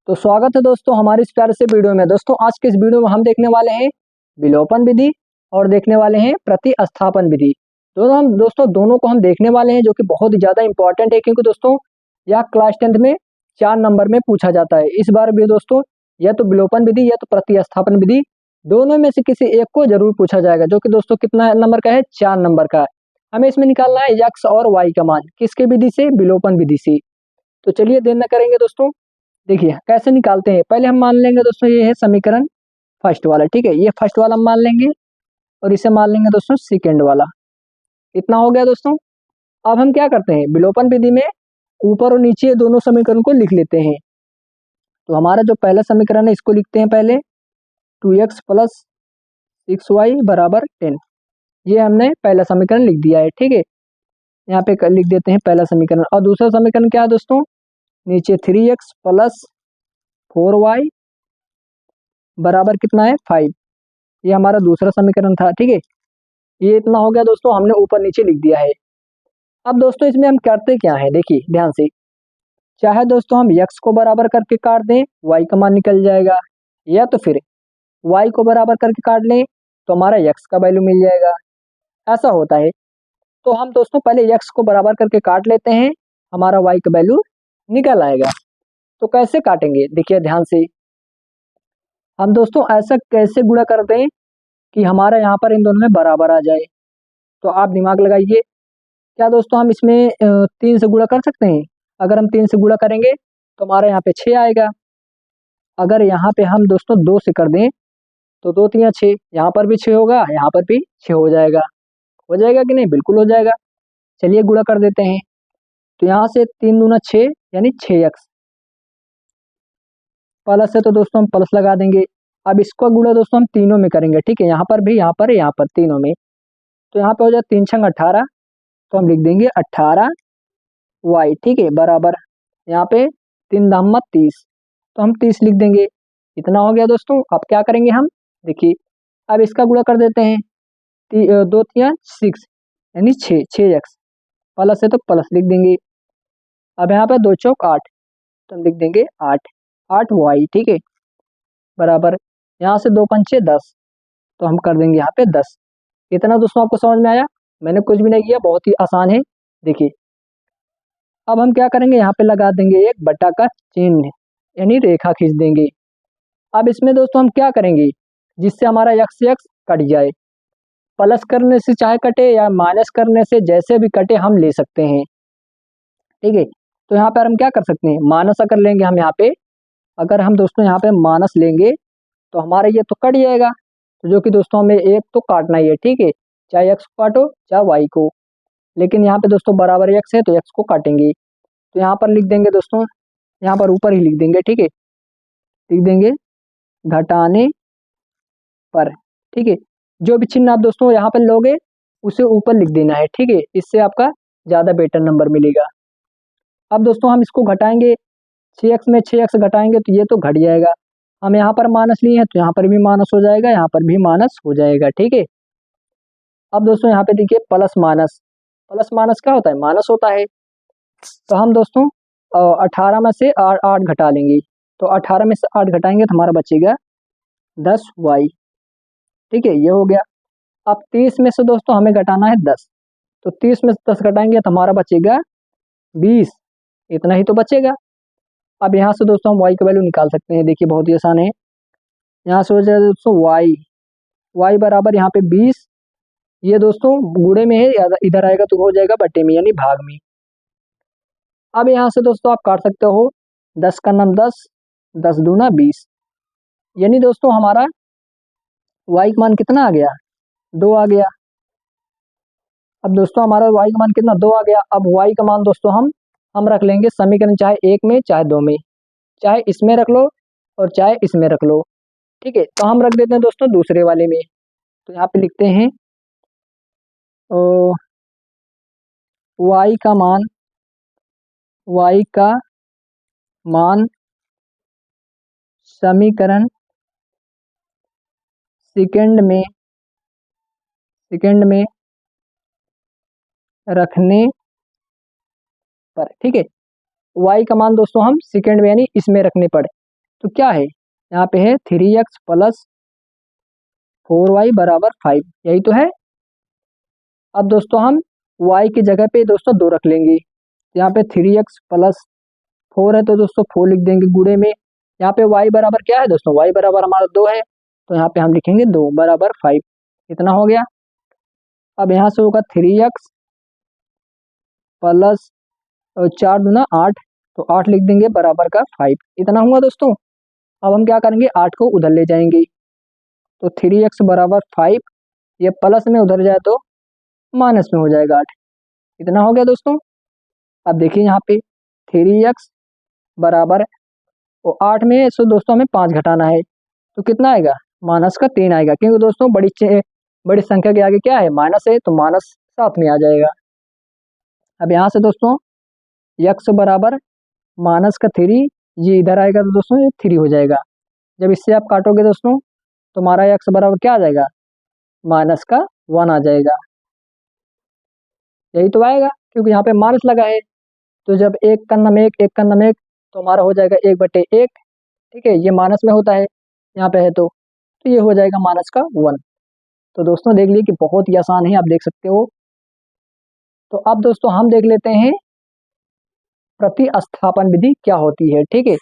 तो स्वागत है दोस्तों हमारे इस प्यारे से वीडियो में। दोस्तों आज के इस वीडियो में हम देखने वाले हैं विलोपन विधि और देखने वाले हैं प्रतिस्थापन विधि। दोनों को हम देखने वाले हैं, जो कि बहुत ही ज़्यादा इंपॉर्टेंट है, क्योंकि दोस्तों यह क्लास 10th में 4 नंबर में पूछा जाता है। इस बार भी दोस्तों या तो विलोपन विधि या तो प्रतिस्थापन विधि, दोनों में से किसी एक को जरूर पूछा जाएगा, जो कि दोस्तों कितना नंबर का है, 4 नंबर का है। हमें इसमें निकालना है x और y का मान, किसके विधि से, विलोपन विधि से। तो चलिए देर न करेंगे दोस्तों, देखिए कैसे निकालते हैं। पहले हम मान लेंगे दोस्तों ये है समीकरण फर्स्ट वाला, ठीक है, ये फर्स्ट वाला हम मान लेंगे और इसे मान लेंगे दोस्तों सेकंड वाला। इतना हो गया दोस्तों। अब हम क्या करते हैं, विलोपन विधि में ऊपर और नीचे दोनों समीकरण को लिख लेते हैं। तो हमारा जो पहला समीकरण है इसको लिखते हैं पहले 2x प्लस 6y बराबर 10। ये हमने पहला समीकरण लिख दिया है, ठीक है। यहाँ पे लिख देते हैं पहला समीकरण। और दूसरा समीकरण क्या है दोस्तों, नीचे 3x प्लस 4y बराबर कितना है, 5। ये हमारा दूसरा समीकरण था, ठीक है। ये इतना हो गया दोस्तों, हमने ऊपर नीचे लिख दिया है। अब दोस्तों इसमें हम करते क्या है, देखिए ध्यान से। चाहे दोस्तों हम x को बराबर करके काट दें, y का मान निकल जाएगा, या तो फिर y को बराबर करके काट लें तो हमारा x का वैल्यू मिल जाएगा। ऐसा होता है। तो हम दोस्तों पहले x को बराबर करके काट लेते हैं, हमारा y का वैल्यू निकल आएगा। तो कैसे काटेंगे, देखिए ध्यान से। हम दोस्तों ऐसा कैसे गुणा करते हैं कि हमारा यहाँ पर इन दोनों में बराबर आ जाए। तो आप दिमाग लगाइए, क्या दोस्तों हम इसमें 3 से गुणा कर सकते हैं। अगर हम 3 से गुणा करेंगे तो हमारा यहाँ पे 6 आएगा। अगर यहाँ पे हम दोस्तों 2 से कर दें तो 2 3 6, यहाँ पर भी 6 होगा, यहाँ पर भी 6 हो जाएगा। हो जाएगा कि नहीं, बिल्कुल हो जाएगा। चलिए गुणा कर देते हैं। तो यहाँ से 3 दूना 6 यानी 6x प्लस है, तो दोस्तों हम प्लस लगा देंगे। अब इसको गुणा दोस्तों हम तीनों में करेंगे, ठीक है, यहाँ पर भी, यहाँ पर, यहाँ पर, तीनों में। तो यहाँ पे हो जाए 3 छंग 18, तो हम लिख देंगे 18y, ठीक है, बराबर यहाँ पे 3 दाम 30, तो हम 30 लिख देंगे। इतना हो गया दोस्तों। अब क्या करेंगे हम, देखिए अब इसका गुणा कर देते हैं। 2 3 6 यानी 6x प्लस है तो प्लस लिख देंगे। अब यहाँ पे 2 चौक 8, तो हम लिख देंगे 8y, ठीक है, बराबर यहाँ से 2 पंचे 10, तो हम कर देंगे यहाँ पे 10। इतना दोस्तों आपको समझ में आया, मैंने कुछ भी नहीं किया, बहुत ही आसान है। देखिए अब हम क्या करेंगे, यहाँ पे लगा देंगे एक बटा का चिन्ह, यानी रेखा खींच देंगे। अब इसमें दोस्तों हम क्या करेंगे, जिससे हमारा x x कट जाए। प्लस करने से चाहे कटे या माइनस करने से, जैसे भी कटे हम ले सकते हैं, ठीक है। तो यहाँ पर हम क्या कर सकते हैं, माइनस अगर लेंगे हम यहाँ पे, अगर हम दोस्तों यहाँ पे माइनस लेंगे तो हमारा ये तो कट जाएगा। तो जो कि दोस्तों हमें एक तो काटना ही है, ठीक है, चाहे x को काटो चाहे y को। लेकिन यहाँ पे दोस्तों बराबर x है तो x को काटेंगे। तो यहाँ पर लिख देंगे दोस्तों, यहाँ पर ऊपर ही लिख देंगे, ठीक है, लिख देंगे घटाने पर, ठीक है। जो भी चिन्ह आप दोस्तों यहाँ पर लोगे उसे ऊपर लिख देना है, ठीक है, इससे आपका ज़्यादा बेटर नंबर मिलेगा। अब दोस्तों हम इसको घटाएंगे, 6x में 6x घटाएंगे तो ये तो घट जाएगा। हम यहाँ पर माइनस लिए हैं तो यहाँ पर भी माइनस हो जाएगा, यहाँ पर भी माइनस हो जाएगा, ठीक है। अब दोस्तों यहाँ पे देखिए प्लस माइनस, प्लस माइनस क्या होता है, माइनस होता है। तो हम दोस्तों 18 में से 8 घटा लेंगे, तो 18 में से 8 घटाएंगे तो हमारा बचेगा 10y, ठीक है, ये हो गया। अब 30 में से दोस्तों हमें घटाना है 10, तो 30 में से 10 घटाएंगे तो हमारा बचेगा 20, इतना ही तो बचेगा। अब यहाँ से दोस्तों हम y का वैल्यू निकाल सकते हैं, देखिए बहुत ही आसान है। यहाँ से हो जाएगा दोस्तों y बराबर यहाँ पे 20, ये दोस्तों गुणे में है, इधर आएगा तो हो जाएगा बटे में, यानी भाग में। अब यहाँ से दोस्तों आप काट सकते हो, 10 का नाम 10, 10 दूना 20, यानी दोस्तों हमारा y का मान कितना आ गया, 2 आ गया। अब दोस्तों हमारा y का मान कितना, 2 आ गया। अब y का मान दोस्तों हम रख लेंगे समीकरण, चाहे 1 में चाहे 2 में, चाहे इसमें रख लो और चाहे इसमें रख लो, ठीक है। तो हम रख देते हैं दोस्तों दूसरे वाले में। तो यहाँ पे लिखते हैं y का मान समीकरण सेकंड में रखने पर, ठीक है, y का मान दोस्तों हम सेकंड में यानी इसमें रखने पर तो क्या है, यहाँ पे है 3x प्लस 4y बराबर 5, यही तो है। अब दोस्तों हम y की जगह पे दोस्तों 2 रख लेंगे। यहाँ पे 3x प्लस 4 है तो दोस्तों 4 लिख देंगे गुणे में। यहाँ पे y बराबर क्या है दोस्तों, y बराबर हमारा 2 है, तो यहाँ पे हम लिखेंगे 2 बराबर 5, इतना हो गया। अब यहाँ से होगा 3x प्लस 4 दूना 8, तो 8 लिख देंगे बराबर का 5, इतना हुआ दोस्तों। अब हम क्या करेंगे, 8 को उधर ले जाएंगे, तो 3x बराबर 5, ये प्लस में उधर जाए तो माइनस में हो जाएगा 8, इतना हो गया दोस्तों। अब देखिए यहाँ पे 3x बराबर, और 8 में से दोस्तों हमें 5 घटाना है, तो कितना आएगा, माइनस का 3 आएगा, क्योंकि दोस्तों बड़ी संख्या के आगे क्या है, माइनस है, तो माइनस साथ में आ जाएगा। अब यहाँ से दोस्तों x बराबर माइनस का 3, ये इधर आएगा तो दोस्तों ये 3 हो जाएगा। जब इससे आप काटोगे दोस्तों तो हमारा x बराबर क्या आ जाएगा, माइनस का 1 आ जाएगा, यही तो आएगा, क्योंकि यहाँ पे माइनस लगा है। तो जब एक का नम एक का नम एक, तो हमारा हो जाएगा 1/1, ठीक है, ये माइनस में होता है, यहाँ पे है तो ये हो जाएगा माइनस का 1। तो दोस्तों देख लीजिए कि बहुत ही आसान है, आप देख सकते हो। तो अब दोस्तों हम देख लेते हैं प्रतिस्थापन विधि क्या होती है, ठीक है।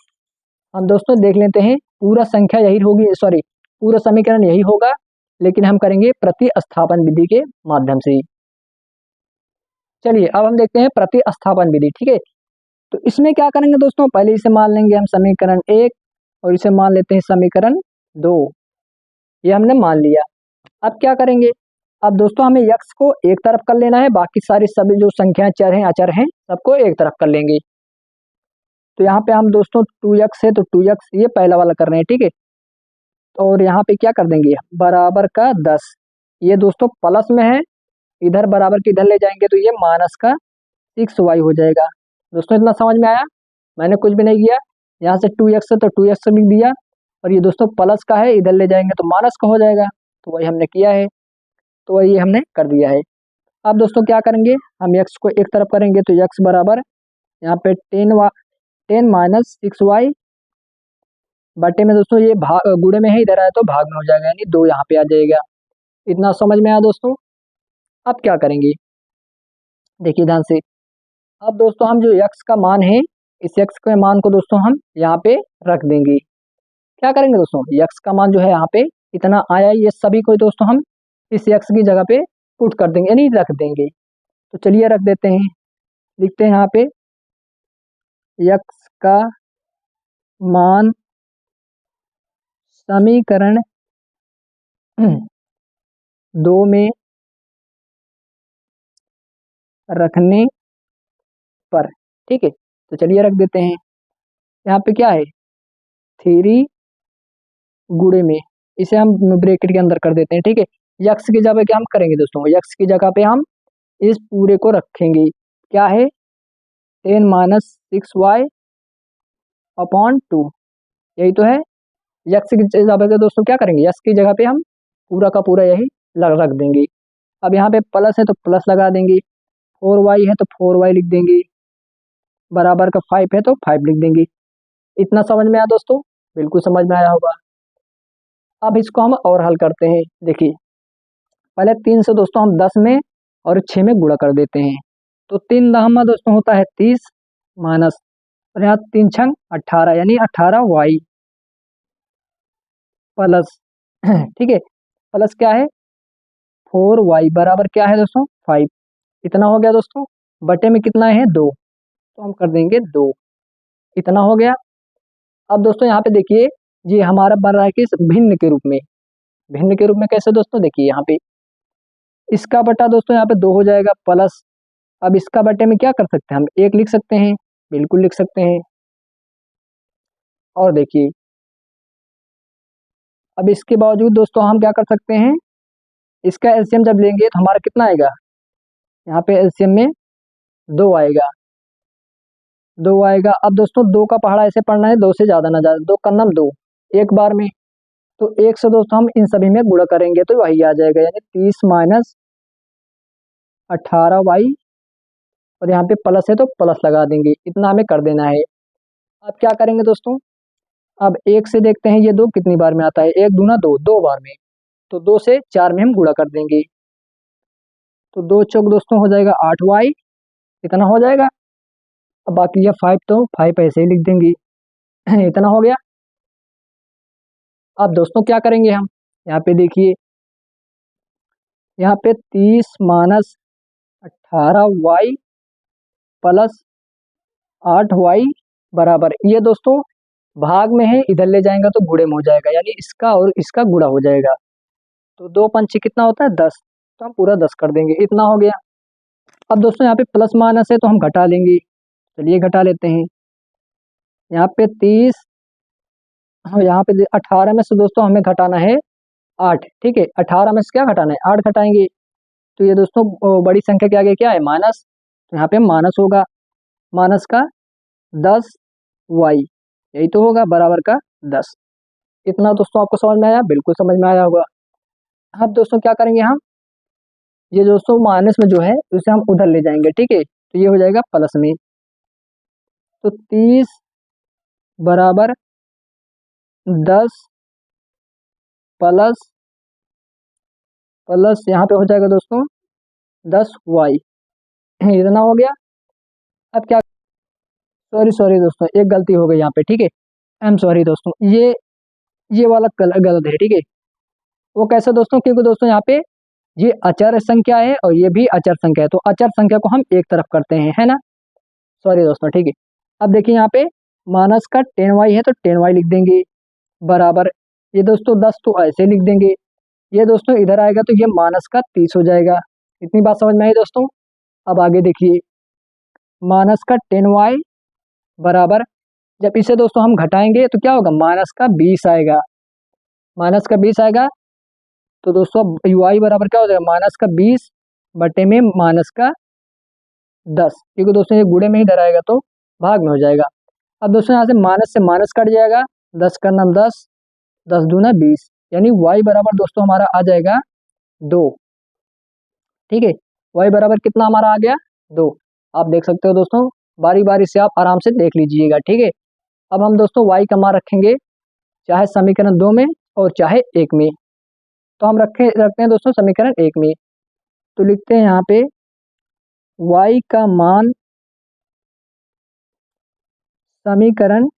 हम दोस्तों देख लेते हैं, पूरा संख्या यही होगी, सॉरी पूरा समीकरण यही होगा, लेकिन हम करेंगे प्रतिस्थापन विधि के माध्यम से ही। चलिए अब हम देखते हैं प्रतिस्थापन विधि, ठीक है। तो इसमें क्या करेंगे दोस्तों, पहले इसे मान लेंगे हम समीकरण 1, और इसे मान लेते हैं समीकरण 2, ये हमने मान लिया। अब क्या करेंगे, अब दोस्तों हमें x को एक तरफ कर लेना है, बाकी सारी सभी जो संख्याएं चर हैं अचर हैं सबको एक तरफ कर लेंगे। तो यहाँ पे हम दोस्तों 2x है तो 2x ये पहला वाला कर रहे हैं, ठीक है। और यहाँ पे क्या कर देंगे, बराबर का 10, ये दोस्तों प्लस में है, इधर बराबर के इधर ले जाएंगे तो ये माइनस का 6y हो जाएगा। दोस्तों इतना समझ में आया, मैंने कुछ भी नहीं किया, यहाँ से 2x है तो 2x लिख दिया, और ये दोस्तों प्लस का है, इधर ले जाएंगे तो माइनस का हो जाएगा, तो वही हमने किया है, तो वही हमने कर दिया है। अब दोस्तों क्या करेंगे, हम x को एक तरफ करेंगे तो x बराबर यहाँ पे 10 माइनस 6y बटे में दोस्तों ये भाग गुणे में है, इधर आया तो भाग में हो जाएगा, यानी 2 यहाँ पे आ जाएगा। इतना समझ में आया दोस्तों। अब क्या करेंगे, देखिए ध्यान से। अब दोस्तों हम जो x का मान है, इस x के मान को दोस्तों हम यहाँ पे रख देंगे। क्या करेंगे दोस्तों, x का मान जो है यहाँ पे इतना आया, ये सभी को दोस्तों हम इस x की जगह पे पुट कर देंगे, यानी रख देंगे। तो चलिए रख देते हैं, लिखते हैं यहाँ पे x का मान समीकरण 2 में रखने पर, ठीक है। तो चलिए रख देते हैं, यहाँ पे क्या है 3 गुणे में, इसे हम ब्रैकेट के अंदर कर देते हैं, ठीक है। यक्स की जगह क्या हम करेंगे दोस्तों, यक्स की जगह पे हम इस पूरे को रखेंगे, क्या है 10 माइनस 6y अपॉन 2, यही तो है। यक्स की जगह पे दोस्तों क्या करेंगे, यक्स की जगह पे हम पूरा का पूरा यही रख देंगे। अब यहाँ पे प्लस है तो प्लस लगा देंगे, 4y है तो 4y लिख देंगे, बराबर का 5 है तो 5 लिख देंगे। इतना समझ में आया दोस्तों, बिल्कुल समझ में आया होगा। अब इसको हम और हल करते हैं, देखिए पहले 3 से दोस्तों हम 10 में और 6 में गुणा कर देते हैं, तो 3 दहमा दोस्तों होता है 30 माइनस, और यहाँ 3 छंग 18, यानी 18y प्लस ठीक है, प्लस क्या है 4y बराबर क्या है दोस्तों 5, इतना हो गया दोस्तों। बटे में कितना है 2, तो हम कर देंगे 2, इतना हो गया। अब दोस्तों यहाँ पे देखिए, ये हमारा बन रहा है कि भिन्न के रूप में, भिन्न के रूप में कैसे दोस्तों, देखिए यहाँ पे इसका बटा दोस्तों यहाँ पे 2 हो जाएगा प्लस, अब इसका बटे में क्या कर सकते हैं हम, 1 लिख सकते हैं, बिल्कुल लिख सकते हैं। और देखिए अब इसके बावजूद दोस्तों हम क्या कर सकते हैं, इसका एलसीएम जब लेंगे तो हमारा कितना आएगा, यहाँ पे एलसीएम में 2 आएगा, 2 आएगा। अब दोस्तों 2 का पहाड़ा ऐसे पढ़ना है, 2 से ज़्यादा ना ज़्यादा, 2 का नाम 2 एक बार में, तो 1 से दोस्तों हम इन सभी में गुणा करेंगे तो वही आ जाएगा, यानी 30 माइनस 18y, और यहाँ पे प्लस है तो प्लस लगा देंगे, इतना हमें कर देना है। अब क्या करेंगे दोस्तों, अब 1 से देखते हैं ये 2 कितनी बार में आता है, 1 दूना 2, 2 बार में। तो 2 से 4 में हम गुणा कर देंगे, तो 2 चौक दोस्तों हो जाएगा 8y, इतना हो जाएगा। अब बाकी ये 5 तो 5 ऐसे ही लिख देंगे इतना हो गया। अब दोस्तों क्या करेंगे हम, यहाँ पे देखिए, यहाँ पे 30 माइनस 18y प्लस 8y बराबर, ये दोस्तों भाग में है, इधर ले जाएंगे तो गुणे में हो जाएगा, यानी इसका और इसका गुणा हो जाएगा। तो 2 पंचे कितना होता है 10, तो हम पूरा 10 कर देंगे, इतना हो गया। अब दोस्तों यहाँ पे प्लस माइनस है तो हम घटा लेंगे, चलिए घटा लेते हैं। यहाँ पे 30, यहाँ पे 18 में से दोस्तों हमें घटाना है 8, ठीक है, 18 में से क्या घटाना है 8 घटाएंगे। तो ये दोस्तों बड़ी संख्या के आगे क्या है माइनस, तो यहाँ पे माइनस होगा, माइनस का 10y, यही तो होगा बराबर का 10। इतना दोस्तों आपको समझ में आया, बिल्कुल समझ में आया होगा। अब दोस्तों क्या करेंगे हम, ये दोस्तों माइनस में जो है उसे हम उधर ले जाएंगे, ठीक है, तो ये हो जाएगा प्लस में। तो 30 बराबर 10 प्लस प्लस यहाँ पे हो जाएगा दोस्तों 10y, इतना हो गया। अब क्या, सॉरी सॉरी दोस्तों, एक गलती हो गई यहाँ पे, ठीक है, आई एम सॉरी दोस्तों, ये वाला गलत है, ठीक है। वो कैसे दोस्तों, क्योंकि दोस्तों यहाँ पे ये अचर संख्या है और ये भी अचर संख्या है, तो अचर संख्या को हम एक तरफ करते हैं, है ना, सॉरी दोस्तों, ठीक है। अब देखिए यहाँ पे माइनस का 10y है तो 10y लिख देंगे बराबर, ये दोस्तों 10 तो ऐसे लिख देंगे, ये दोस्तों इधर आएगा तो ये माइनस का 30 हो जाएगा। इतनी बात समझ में आई दोस्तों। अब आगे देखिए, माइनस का 10y बराबर, जब इसे दोस्तों हम घटाएंगे तो क्या होगा, माइनस का 20 आएगा, माइनस का 20 आएगा। तो दोस्तों y बराबर क्या हो जाएगा, माइनस का 20 बटे में माइनस का 10, क्योंकि दोस्तों ये गुणे में ही इधर आएगा तो भाग में हो जाएगा। अब दोस्तों यहाँ से माइनस कट जाएगा, 10 का नाम 10, 10 दूना 20, यानी y बराबर दोस्तों हमारा आ जाएगा 2, ठीक है, y बराबर कितना हमारा आ गया 2। आप देख सकते हो दोस्तों, बारी बारी से आप आराम से देख लीजिएगा, ठीक है। अब हम दोस्तों y का मान रखेंगे चाहे समीकरण 2 में और चाहे 1 में, तो हम रखते हैं दोस्तों समीकरण 1 में, तो लिखते हैं यहाँ पे y का मान समीकरण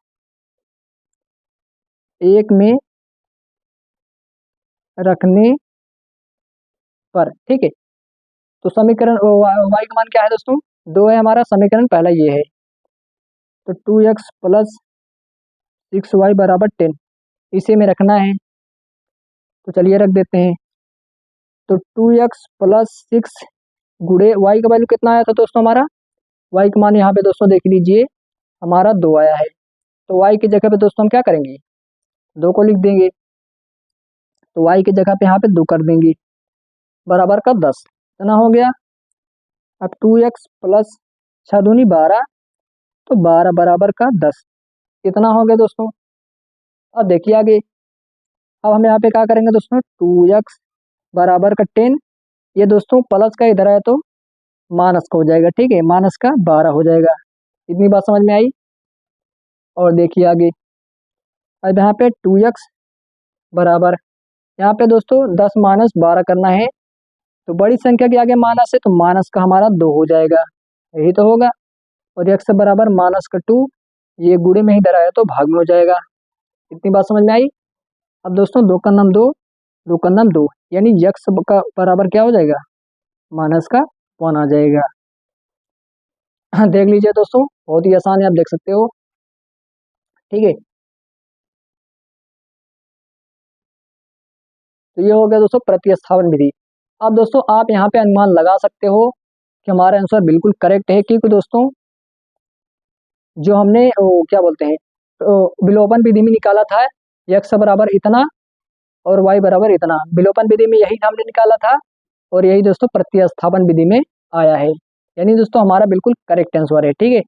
1 में रखने पर, ठीक है। तो समीकरण y का मान क्या है दोस्तों 2 है हमारा, समीकरण पहला ये है, तो 2x प्लस 6y बराबर 10, इसे में रखना है, तो चलिए रख देते हैं। तो 2x प्लस 6 गुणे y का वैल्यू कितना आया था दोस्तों हमारा, y का मान यहाँ पे दोस्तों देख लीजिए हमारा 2 आया है, तो y की जगह पे दोस्तों हम क्या करेंगे 2 को लिख देंगे, तो y की जगह पे यहाँ पे 2 कर देंगे बराबर का 10, इतना हो गया। अब 2x प्लस 6 दूनी 12, तो 12 बराबर का 10, इतना हो गया दोस्तों। अब देखिए आगे, अब हम यहाँ पे क्या करेंगे दोस्तों, 2x बराबर का 10, ये दोस्तों प्लस का इधर आया तो माइनस का हो जाएगा, ठीक है, माइनस का 12 हो जाएगा। इतनी बात समझ में आई। और देखिए आगे, अब यहाँ पे 2x बराबर, यहाँ पे दोस्तों 10 माइनस 12 करना है, तो बड़ी संख्या के आगे माइनस है तो माइनस का हमारा 2 हो जाएगा, यही तो होगा। और x बराबर माइनस का 2, ये गुणे में ही इधर आया तो भाग में हो जाएगा। इतनी बात समझ में आई। अब दोस्तों 2 का नाम 2, 2 का नाम 2, यानी x का बराबर क्या हो जाएगा माइनस का 1 आ जाएगा। देख लीजिए दोस्तों, बहुत ही आसान है, आप देख सकते हो, ठीक है। तो ये हो गया दोस्तों प्रतिस्थापन विधि। अब दोस्तों आप यहाँ पे अनुमान लगा सकते हो कि हमारा आंसर बिल्कुल करेक्ट है, क्योंकि दोस्तों जो हमने क्या बोलते हैं विलोपन विधि में निकाला था, x बराबर इतना और y बराबर इतना, विलोपन विधि में यही हमने निकाला था और यही दोस्तों प्रतिस्थापन विधि में आया है, यानी दोस्तों हमारा बिल्कुल करेक्ट आंसर है, ठीक है।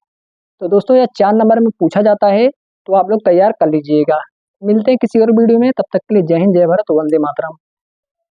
तो दोस्तों यह 4 नंबर में पूछा जाता है, तो आप लोग तैयार कर लीजिएगा। मिलते हैं किसी और वीडियो में, तब तक के लिए जय हिंद, जय भारत, वंदे मातरम।